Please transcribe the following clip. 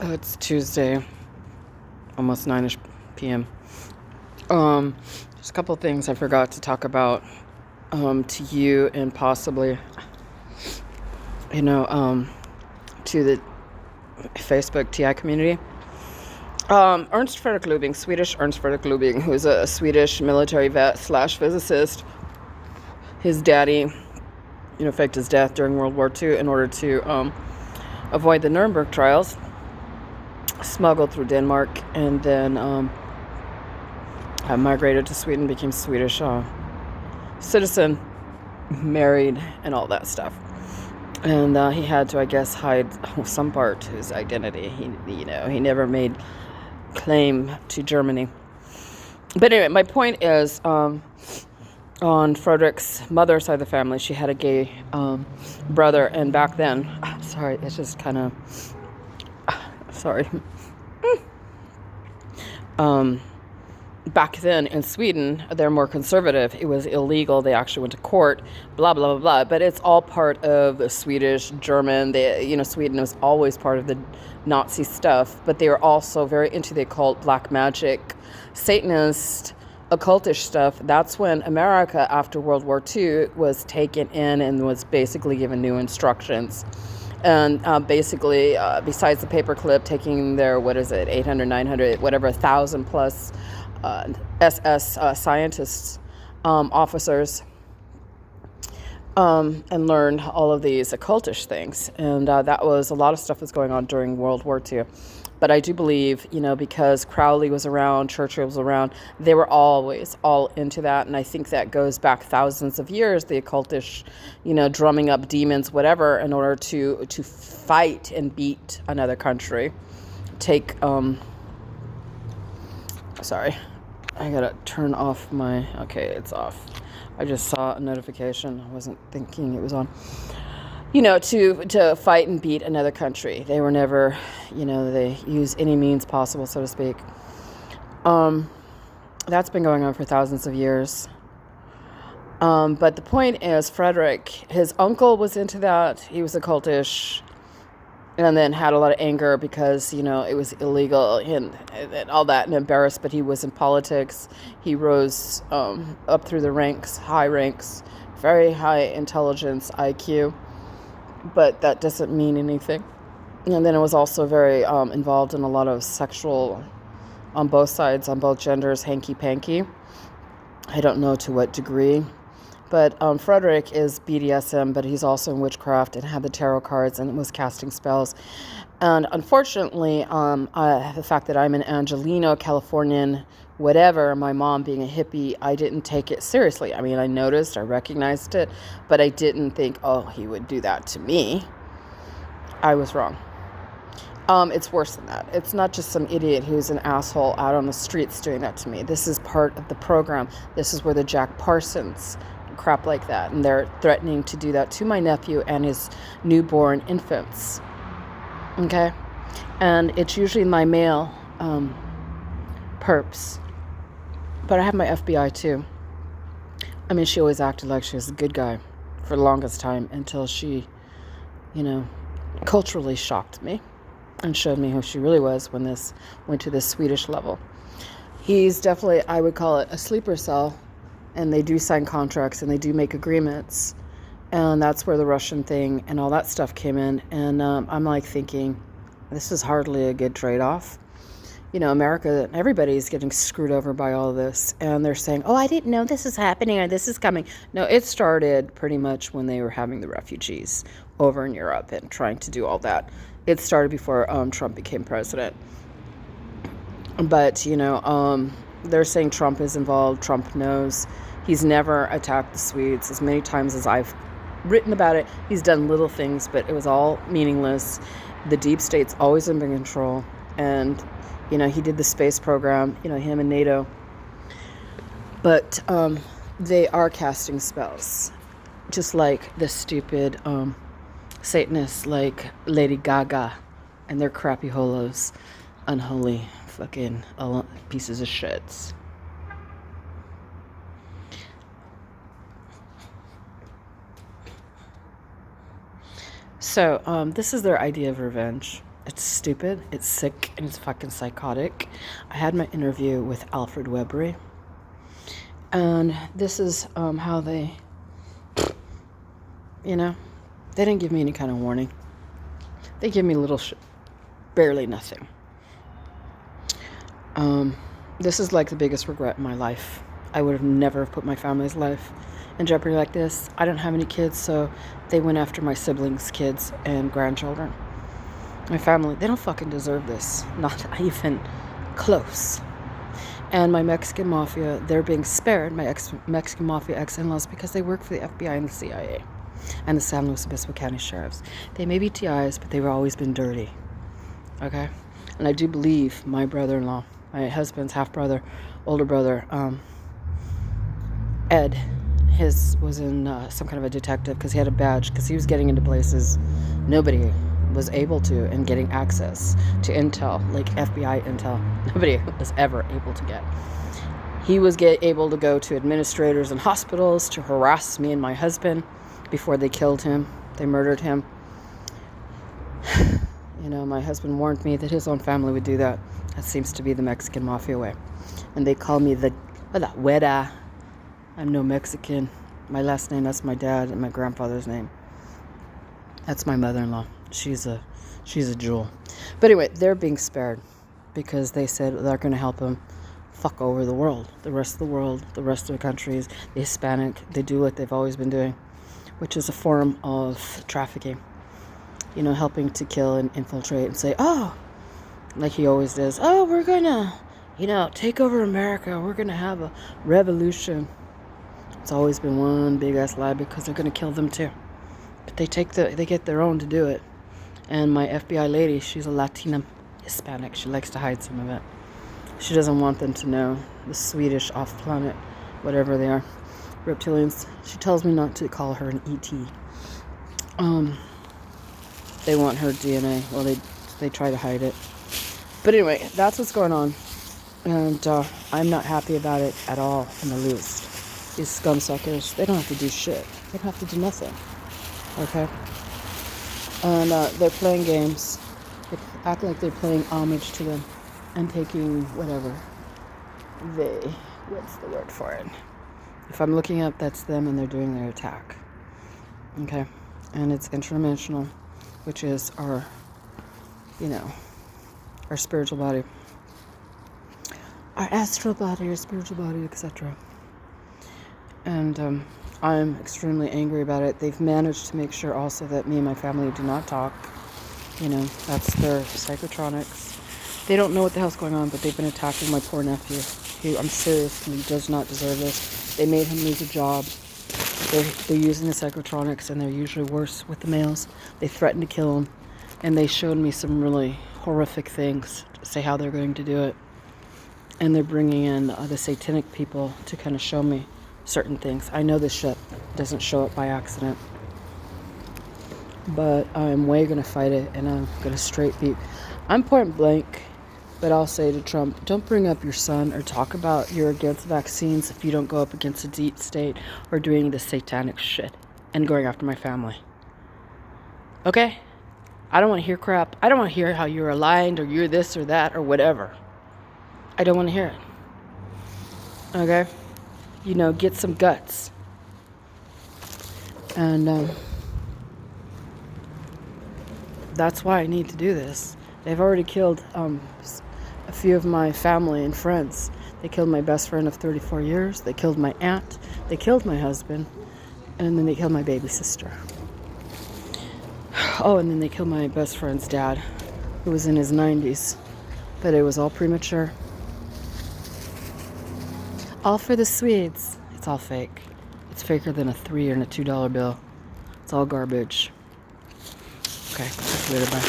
It's Tuesday, almost 9ish p.m. Um, just a couple of things I forgot to talk about to you and possibly, you know, to the Facebook TI community. Ernst Fredrik Lubing, Swedish Ernst Fredrik Lubing, who's a Swedish military vet / physicist. His daddy, faked his death during World War II in order to avoid the Nuremberg trials. Smuggled through Denmark and then migrated to Sweden, became Swedish citizen, married, and all that stuff. And he had to, I guess, hide some part of his identity. He never made claim to Germany. But anyway, my point is, on Fredrik's mother's side of the family, she had a gay brother, and back then, sorry, it's just kind of, sorry. Back then in Sweden, they're more conservative. It was illegal. They actually went to court, blah, blah, blah, blah. But it's all part of the Swedish, German. Sweden was always part of the Nazi stuff. But they were also very into the occult, black magic, Satanist, occultish stuff. That's when America, after World War II, was taken in and was basically given new instructions. And basically, besides the paperclip, taking their, 800, 900, whatever, 1,000 plus SS scientists, officers, and learned all of these occultish things. And that was a lot of stuff was going on during World War II. But I do believe, because Crowley was around, Churchill was around, they were always all into that. And I think that goes back thousands of years, the occultish, drumming up demons, whatever, in order to fight and beat another country. Sorry, I gotta turn off okay, it's off. I just saw a notification. I wasn't thinking it was on. To fight and beat another country. They were never, they use any means possible, so to speak. That's been going on for thousands of years. But the point is, Fredrik, his uncle was into that. He was occultish, and then had a lot of anger because, it was illegal and all that, and embarrassed, but he was in politics. He rose up through the ranks, high ranks, very high intelligence, IQ. But that doesn't mean anything. And then it was also very involved in a lot of sexual, on both sides, on both genders, hanky-panky. I don't know to what degree. But Fredrik is BDSM, but he's also in witchcraft and had the tarot cards and was casting spells. And unfortunately, the fact that I'm an Angelino, Californian, whatever, my mom being a hippie, I didn't take it seriously. I mean, I noticed, I recognized it, but I didn't think, oh, he would do that to me. I was wrong. It's worse than that. It's not just some idiot who's an asshole out on the streets doing that to me. This is part of the program. This is where the Jack Parsons crap like that, and they're threatening to do that to my nephew and his newborn infants. Okay? And it's usually my male perps. But I have my FBI too. I mean, she always acted like she was a good guy for the longest time until she, culturally shocked me and showed me who she really was when this went to this Swedish level. He's definitely, I would call it a sleeper cell, and they do sign contracts and they do make agreements. And that's where the Russian thing and all that stuff came in. And I'm like thinking, this is hardly a good trade-off. America, everybody's getting screwed over by all of this. And they're saying, oh, I didn't know this is happening or this is coming. No, it started pretty much when they were having the refugees over in Europe and trying to do all that. It started before Trump became president. But, they're saying Trump is involved. Trump knows. He's never attacked the Swedes. As many times as I've written about it, he's done little things, but it was all meaningless. The deep state's always in control. And he did the space program, him and NATO. But they are casting spells. Just like the stupid Satanists like Lady Gaga and their crappy holos. Unholy fucking pieces of shits. So this is their idea of revenge. It's stupid, it's sick, and it's fucking psychotic. I had my interview with Alfred Webber, and this is how they, they didn't give me any kind of warning. They give me barely nothing. This is like the biggest regret in my life. I would have never put my family's life in jeopardy like this. I don't have any kids, so they went after my siblings' kids and grandchildren. My family, they don't fucking deserve this. Not even close. And my Mexican mafia, they're being spared, my Mexican mafia ex-in-laws, because they work for the FBI and the CIA and the San Luis Obispo County Sheriffs. They may be TIs, but they've always been dirty. Okay? And I do believe my brother-in-law, my husband's half-brother, older brother, Ed, his was in some kind of a detective because he had a badge, because he was getting into places nobody was able to, and getting access to intel, like FBI intel. Nobody was ever able to get. He was able to go to administrators and hospitals to harass me and my husband before they killed him. They murdered him. My husband warned me that his own family would do that. That seems to be the Mexican mafia way. And they call me the güera. I'm no Mexican. My last name, that's my dad, and my grandfather's name. That's my mother-in-law. She's a jewel. But anyway, they're being spared because they said they're going to help them fuck over the world. The rest of the world, the rest of the countries, the Hispanic, they do what they've always been doing, which is a form of trafficking. Helping to kill and infiltrate and say, oh, like he always does, oh, we're going to, take over America. We're going to have a revolution. It's always been one big ass lie, because they're going to kill them too. But they get their own to do it. And my FBI lady, she's a Latina Hispanic. She likes to hide some of it. She doesn't want them to know, the Swedish off-planet, whatever they are, reptilians. She tells me not to call her an ET. They want her DNA. Well, they try to hide it. But anyway, that's what's going on. And I'm not happy about it at all in the least. These scumsuckers, they don't have to do shit. They don't have to do nothing. Okay? And they're playing games. They act like they're playing homage to them and taking whatever. What's the word for it? If I'm looking up, that's them, and they're doing their attack. Okay? And it's interdimensional, which is our spiritual body. Our astral body, our spiritual body, etc. And I'm extremely angry about it. They've managed to make sure also that me and my family do not talk. That's their psychotronics. They don't know what the hell's going on, but they've been attacking my poor nephew, who, I'm serious, he does not deserve this. They made him lose a job. They're using the psychotronics, and they're usually worse with the males. They threatened to kill him, and they showed me some really horrific things to say how they're going to do it. And they're bringing in the satanic people to kind of show me certain things. I know this shit doesn't show up by accident, but I'm way gonna fight it, and I'm gonna straight beat. I'm point blank, but I'll say to Trump, don't bring up your son or talk about you're against vaccines if you don't go up against the deep state or doing the satanic shit and going after my family. Okay? I don't want to hear crap. I don't want to hear how you're aligned or you're this or that or whatever. I don't want to hear it. Okay? Get some guts. And that's why I need to do this. They've already killed a few of my family and friends. They killed my best friend of 34 years. They killed my aunt. They killed my husband. And then they killed my baby sister. Oh, and then they killed my best friend's dad, who was in his 90s. But it was all premature. All for the Swedes. It's all fake. It's faker than a $3 and a $2 bill. It's all garbage. Okay, talk to you later, bye.